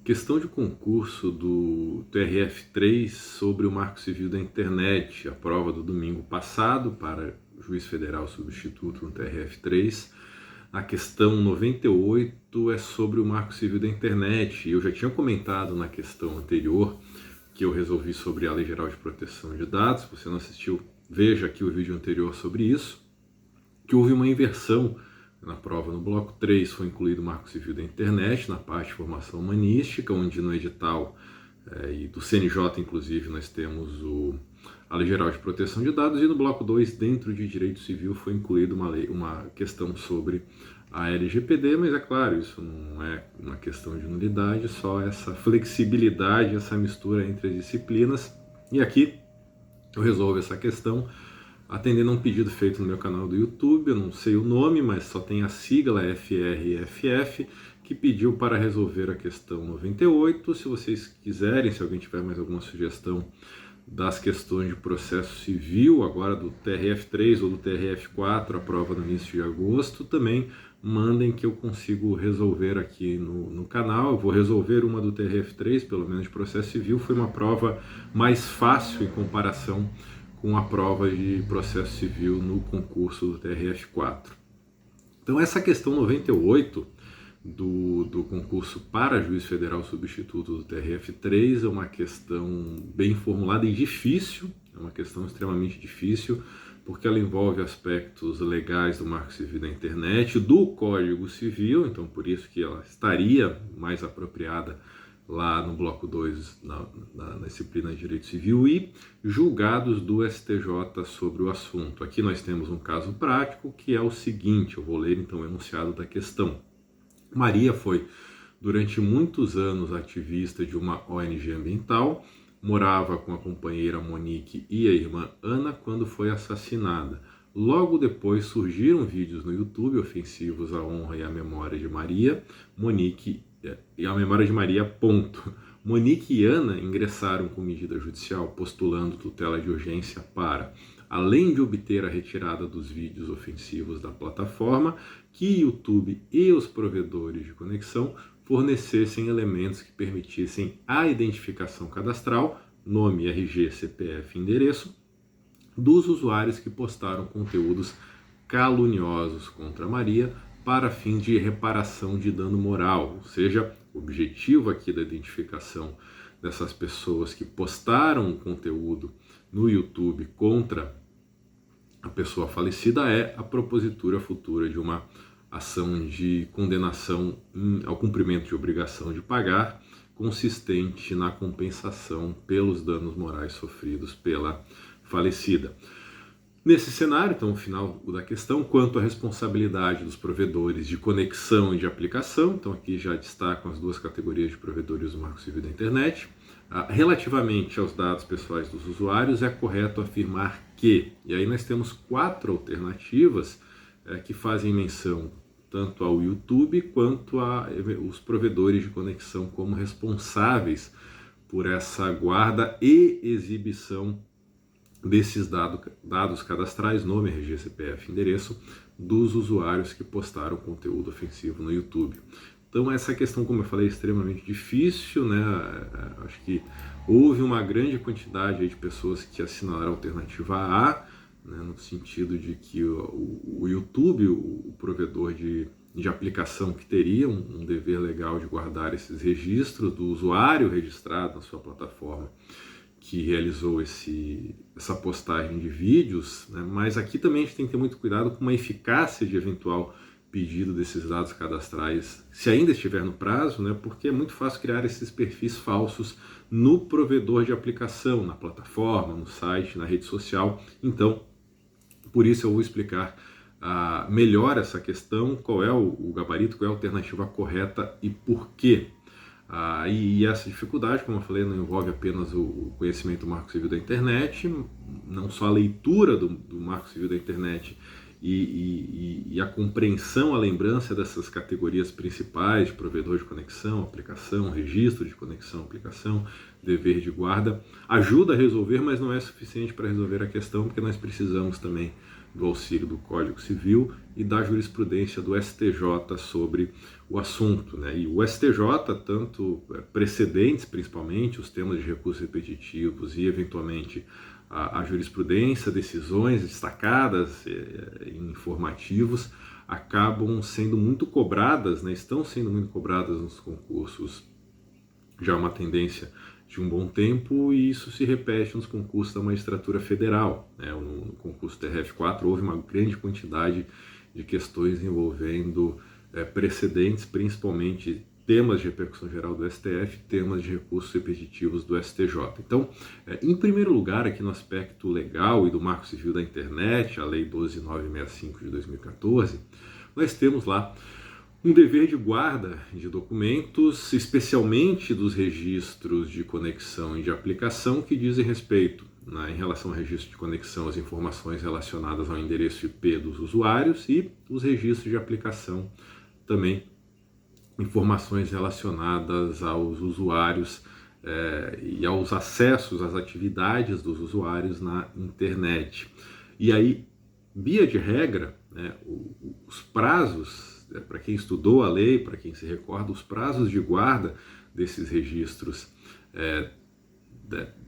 Questão de concurso do TRF3 sobre o Marco Civil da Internet, a prova do domingo passado para juiz federal substituto no TRF3. A questão 98 é sobre o Marco Civil da Internet. Eu já tinha comentado na questão anterior que eu resolvi sobre a Lei Geral de Proteção de Dados. Se você não assistiu, veja aqui o vídeo anterior sobre isso, que houve uma inversão. Na prova, no bloco 3, foi incluído o Marco Civil da Internet, na parte de formação humanística, onde no edital e do CNJ, inclusive, nós temos a Lei Geral de Proteção de Dados, e no bloco 2, dentro de Direito Civil, foi incluído uma questão sobre a LGPD, mas é claro, isso não é uma questão de nulidade, só essa flexibilidade, essa mistura entre as disciplinas. E aqui eu resolvo essa questão atendendo a um pedido feito no meu canal do YouTube. Eu não sei o nome, mas só tem a sigla FRFF, que pediu para resolver a questão 98. Se vocês quiserem, se alguém tiver mais alguma sugestão das questões de processo civil, agora do TRF3 ou do TRF4, a prova no início de agosto, também mandem que eu consigo resolver aqui no canal. Eu vou resolver uma do TRF3, pelo menos de processo civil. Foi uma prova mais fácil em comparação com a prova de processo civil no concurso do TRF4. Então essa questão 98 do concurso para juiz federal substituto do TRF3 é uma questão bem formulada e difícil, é uma questão extremamente difícil, porque ela envolve aspectos legais do Marco Civil da Internet, do Código Civil, então por isso que ela estaria mais apropriada lá no bloco 2, na disciplina de Direito Civil, e julgados do STJ sobre o assunto. Aqui nós temos um caso prático que é o seguinte, eu vou ler então o enunciado da questão. Maria foi durante muitos anos ativista de uma ONG ambiental, morava com a companheira Monique e a irmã Ana quando foi assassinada. Logo depois surgiram vídeos no YouTube ofensivos à honra e à memória de Maria, Monique e a memória de Maria, ponto. Monique e Ana ingressaram com medida judicial postulando tutela de urgência para, além de obter a retirada dos vídeos ofensivos da plataforma, que YouTube e os provedores de conexão fornecessem elementos que permitissem a identificação cadastral, nome, RG, CPF, endereço, dos usuários que postaram conteúdos caluniosos contra Maria, para fim de reparação de dano moral, ou seja, o objetivo aqui da identificação dessas pessoas que postaram conteúdo no YouTube contra a pessoa falecida é a propositura futura de uma ação de condenação ao cumprimento de obrigação de pagar, consistente na compensação pelos danos morais sofridos pela falecida. Nesse cenário, então, o final da questão, quanto à responsabilidade dos provedores de conexão e de aplicação, então aqui já destacam as duas categorias de provedores do Marco Civil da Internet. Relativamente aos dados pessoais dos usuários, é correto afirmar que, e aí nós temos 4 alternativas que fazem menção tanto ao YouTube quanto aos provedores de conexão como responsáveis por essa guarda e exibição desses dados cadastrais, nome, RG, CPF, endereço, dos usuários que postaram conteúdo ofensivo no YouTube. Então essa questão, como eu falei, é extremamente difícil, né? Acho que houve uma grande quantidade de pessoas que assinalaram a alternativa A, né? No sentido de que o YouTube, o provedor de aplicação que teria um dever legal de guardar esses registros do usuário registrado na sua plataforma, que realizou essa postagem de vídeos, né? Mas aqui também a gente tem que ter muito cuidado com a eficácia de eventual pedido desses dados cadastrais, se ainda estiver no prazo, né? Porque é muito fácil criar esses perfis falsos no provedor de aplicação, na plataforma, no site, na rede social. Então, por isso eu vou explicar melhor essa questão, qual é o gabarito, qual é a alternativa correta e por quê. E essa dificuldade, como eu falei, não envolve apenas o conhecimento do Marco Civil da Internet, não só a leitura do Marco Civil da Internet e a compreensão, a lembrança dessas categorias principais de provedor de conexão, aplicação, registro de conexão, aplicação, dever de guarda, ajuda a resolver, mas não é suficiente para resolver a questão, porque nós precisamos também do auxílio do Código Civil e da jurisprudência do STJ sobre o assunto, né? E o STJ, tanto precedentes, principalmente, os temas de recursos repetitivos e, eventualmente, a jurisprudência, decisões destacadas em informativos, acabam sendo muito cobradas, né? Estão sendo muito cobradas nos concursos, já uma tendência de um bom tempo, e isso se repete nos concursos da magistratura federal, né? No concurso TRF4 houve uma grande quantidade de questões envolvendo precedentes, principalmente temas de repercussão geral do STF, temas de recursos repetitivos do STJ. Então, em primeiro lugar, aqui no aspecto legal e do Marco Civil da Internet, a Lei 12.965 de 2014, nós temos lá um dever de guarda de documentos, especialmente dos registros de conexão e de aplicação, que dizem respeito, em relação ao registro de conexão, as informações relacionadas ao endereço IP dos usuários, e os registros de aplicação também, informações relacionadas aos usuários e aos acessos às atividades dos usuários na internet. E aí, via de regra, né, os prazos, para quem estudou a lei, para quem se recorda, os prazos de guarda desses registros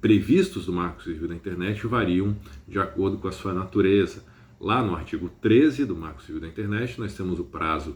previstos no Marco Civil da Internet variam de acordo com a sua natureza. Lá no artigo 13 do Marco Civil da Internet, nós temos o prazo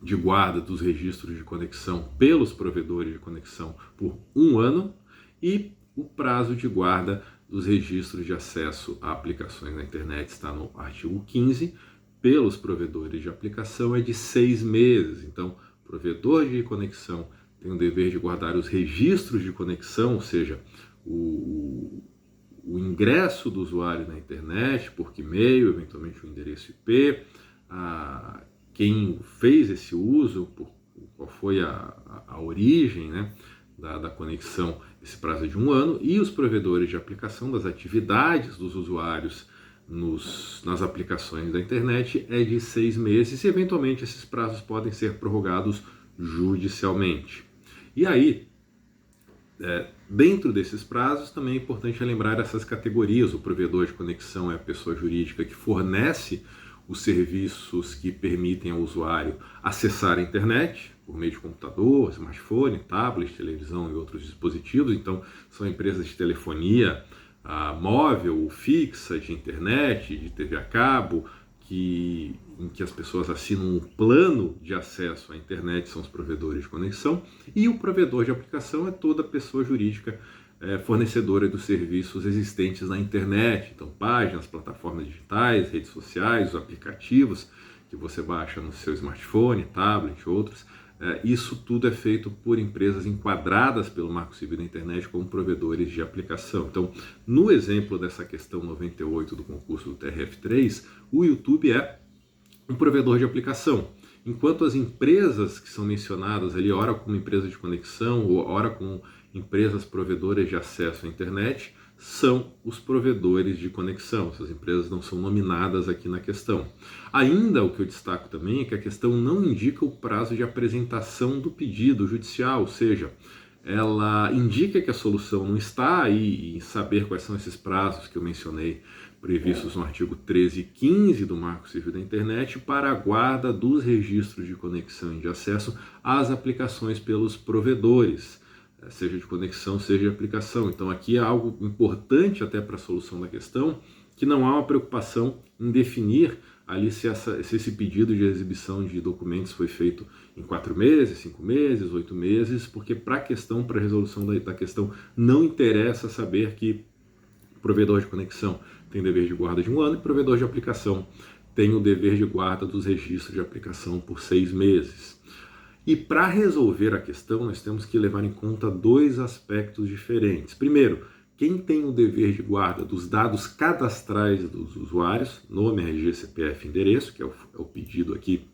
de guarda dos registros de conexão pelos provedores de conexão por 1 ano, e o prazo de guarda dos registros de acesso a aplicações na internet está no artigo 15, pelos provedores de aplicação é de 6 meses. Então, o provedor de conexão tem o dever de guardar os registros de conexão, ou seja, o ingresso do usuário na internet, por que meio, eventualmente o endereço IP, quem fez esse uso, qual foi a origem, né, da conexão, esse prazo é de 1 ano, e os provedores de aplicação das atividades dos usuários nas aplicações da internet é de 6 meses, e eventualmente esses prazos podem ser prorrogados judicialmente. E aí, dentro desses prazos, também é importante lembrar essas categorias. O provedor de conexão é a pessoa jurídica que fornece os serviços que permitem ao usuário acessar a internet por meio de computador, smartphone, tablet, televisão e outros dispositivos. Então, são empresas de telefonia móvel, fixa, de internet, de TV a cabo, em que as pessoas assinam um plano de acesso à internet, são os provedores de conexão, e o provedor de aplicação é toda pessoa jurídica fornecedora dos serviços existentes na internet, então páginas, plataformas digitais, redes sociais, os aplicativos que você baixa no seu smartphone, tablet, outros. Isso tudo é feito por empresas enquadradas pelo Marco Civil da Internet como provedores de aplicação. Então, no exemplo dessa questão 98 do concurso do TRF3, o YouTube é um provedor de aplicação, enquanto as empresas que são mencionadas ali, ora como empresa de conexão, ou ora como empresas provedoras de acesso à internet, são os provedores de conexão. Essas empresas não são nominadas aqui na questão. Ainda o que eu destaco também é que a questão não indica o prazo de apresentação do pedido judicial, ou seja, ela indica que a solução não está aí em saber quais são esses prazos que eu mencionei, previstos no artigo 13 e 15 do Marco Civil da Internet, para a guarda dos registros de conexão e de acesso às aplicações pelos provedores, seja de conexão, seja de aplicação. Então aqui é algo importante até para a solução da questão, que não há uma preocupação em definir ali se esse pedido de exibição de documentos foi feito em 4 meses, 5 meses, 8 meses, porque para a resolução da questão não interessa saber que o provedor de conexão tem dever de guarda de 1 ano e o provedor de aplicação tem o dever de guarda dos registros de aplicação por 6 meses. E para resolver a questão, nós temos que levar em conta 2 aspectos diferentes. Primeiro, quem tem o dever de guarda dos dados cadastrais dos usuários, nome, RG, CPF, endereço, que é o pedido aqui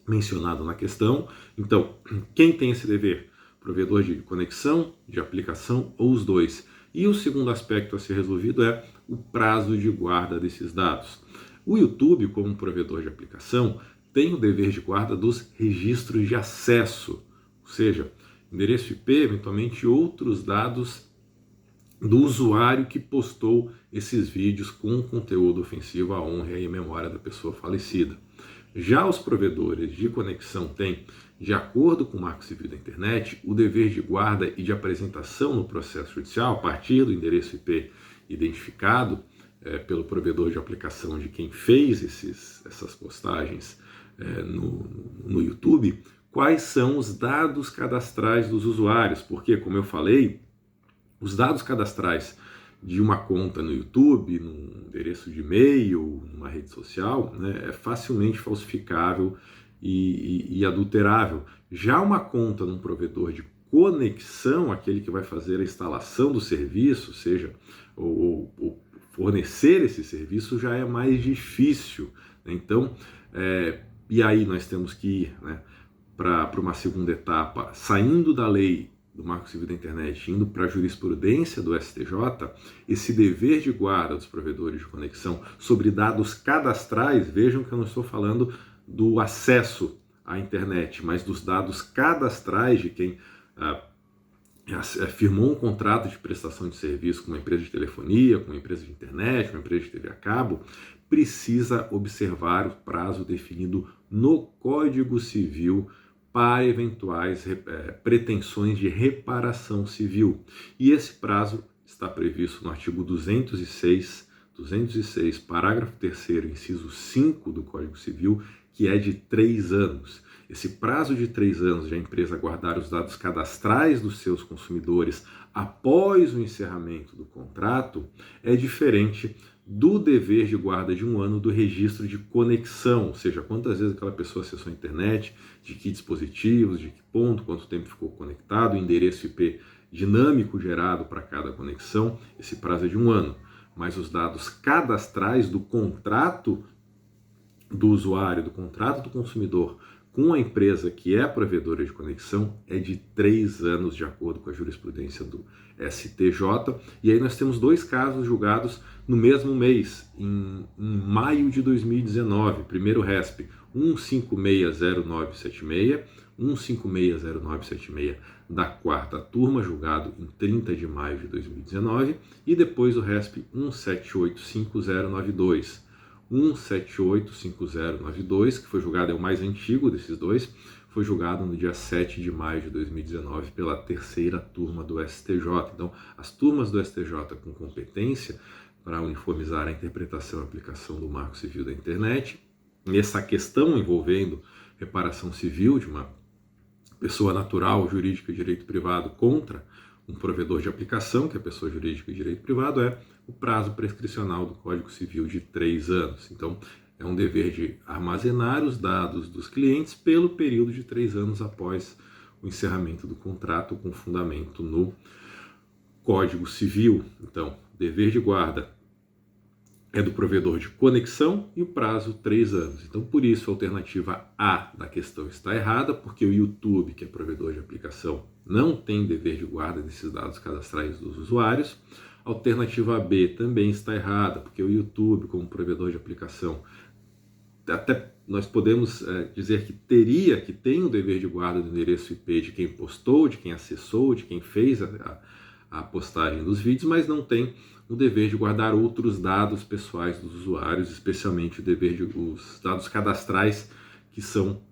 mencionado na questão. Então, quem tem esse dever? Provedor de conexão, de aplicação ou os dois? E o segundo aspecto a ser resolvido é o prazo de guarda desses dados. O YouTube, como provedor de aplicação, tem o dever de guarda dos registros de acesso, ou seja, endereço IP, eventualmente outros dados do usuário que postou esses vídeos com conteúdo ofensivo à honra e à memória da pessoa falecida. Já os provedores de conexão têm, de acordo com o Marco Civil da Internet, o dever de guarda e de apresentação no processo judicial, a partir do endereço IP identificado pelo provedor de aplicação de quem fez essas postagens no YouTube, quais são os dados cadastrais dos usuários, porque, como eu falei, os dados cadastrais de uma conta no YouTube, num endereço de e-mail, numa rede social, né, é facilmente falsificável e adulterável. Já uma conta num provedor de conexão, aquele que vai fazer a instalação do serviço, seja, ou fornecer esse serviço, já é mais difícil. Né? Então, e aí nós temos que ir, né, para uma segunda etapa, saindo da lei do Marco Civil da Internet, indo para a jurisprudência do STJ, esse dever de guarda dos provedores de conexão sobre dados cadastrais, vejam que eu não estou falando do acesso à internet, mas dos dados cadastrais de quem firmou um contrato de prestação de serviço com uma empresa de telefonia, com uma empresa de internet, com uma empresa de TV a cabo, precisa observar o prazo definido no Código Civil para eventuais pretensões de reparação civil. E esse prazo está previsto no artigo 206, parágrafo 3º, inciso 5 do Código Civil, que é de 3 anos. Esse prazo de 3 anos de a empresa guardar os dados cadastrais dos seus consumidores após o encerramento do contrato é diferente do dever de guarda de 1 ano do registro de conexão, ou seja, quantas vezes aquela pessoa acessou a internet, de que dispositivos, de que ponto, quanto tempo ficou conectado, o endereço IP dinâmico gerado para cada conexão, esse prazo é de 1 ano. Mas os dados cadastrais do contrato do usuário, do contrato do consumidor com a empresa que é provedora de conexão é de 3 anos, de acordo com a jurisprudência do STJ. E aí nós temos 2 casos julgados no mesmo mês, em maio de 2019. Primeiro RESP 1560976, 1560976 da 4ª turma, julgado em 30 de maio de 2019, e depois o RESP 1785092. 1785092, que foi julgado, é o mais antigo desses dois, foi julgado no dia 7 de maio de 2019 pela 3ª turma do STJ. Então, as turmas do STJ com competência para uniformizar a interpretação e aplicação do Marco Civil da Internet, nessa questão envolvendo reparação civil de uma pessoa natural, jurídica e direito privado contra um provedor de aplicação, que é pessoa jurídica e direito privado, é o prazo prescricional do Código Civil de 3 anos. Então, é um dever de armazenar os dados dos clientes pelo período de 3 anos após o encerramento do contrato, com fundamento no Código Civil. Então, dever de guarda é do provedor de conexão e o prazo 3 anos. Então, por isso, a alternativa A da questão está errada, porque o YouTube, que é provedor de aplicação, não tem dever de guarda desses dados cadastrais dos usuários. A alternativa B também está errada, porque o YouTube, como provedor de aplicação, até nós podemos dizer que tem o dever de guarda do endereço IP de quem postou, de quem acessou, de quem fez a postagem dos vídeos, mas não tem o dever de guardar outros dados pessoais dos usuários, especialmente os dados cadastrais, que são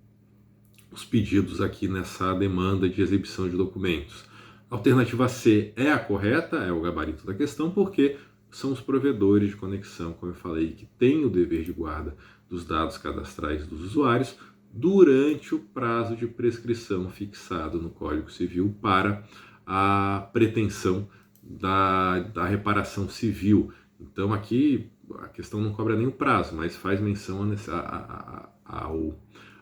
os pedidos aqui nessa demanda de exibição de documentos. A alternativa C é a correta, é o gabarito da questão, porque são os provedores de conexão, como eu falei, que têm o dever de guarda dos dados cadastrais dos usuários durante o prazo de prescrição fixado no Código Civil para a pretensão da reparação civil. Então aqui a questão não cobra nem o prazo, mas faz menção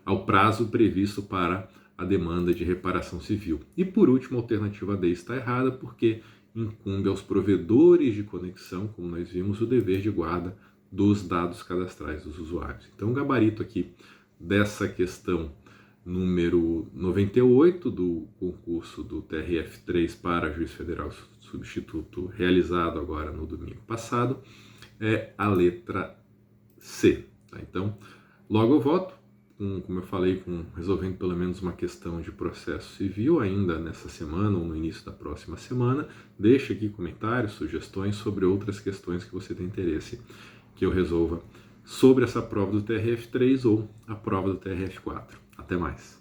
ao prazo previsto para a demanda de reparação civil. E por último, a alternativa D está errada, porque incumbe aos provedores de conexão, como nós vimos, o dever de guarda dos dados cadastrais dos usuários. Então o gabarito aqui dessa questão número 98 do concurso do TRF3 para juiz federal substituto, realizado agora no domingo passado, é a letra C. Tá? Então, logo eu volto como eu falei, resolvendo pelo menos uma questão de processo civil ainda nessa semana ou no início da próxima semana. Deixe aqui comentários, sugestões sobre outras questões que você tem interesse que eu resolva sobre essa prova do TRF3 ou a prova do TRF4. Até mais!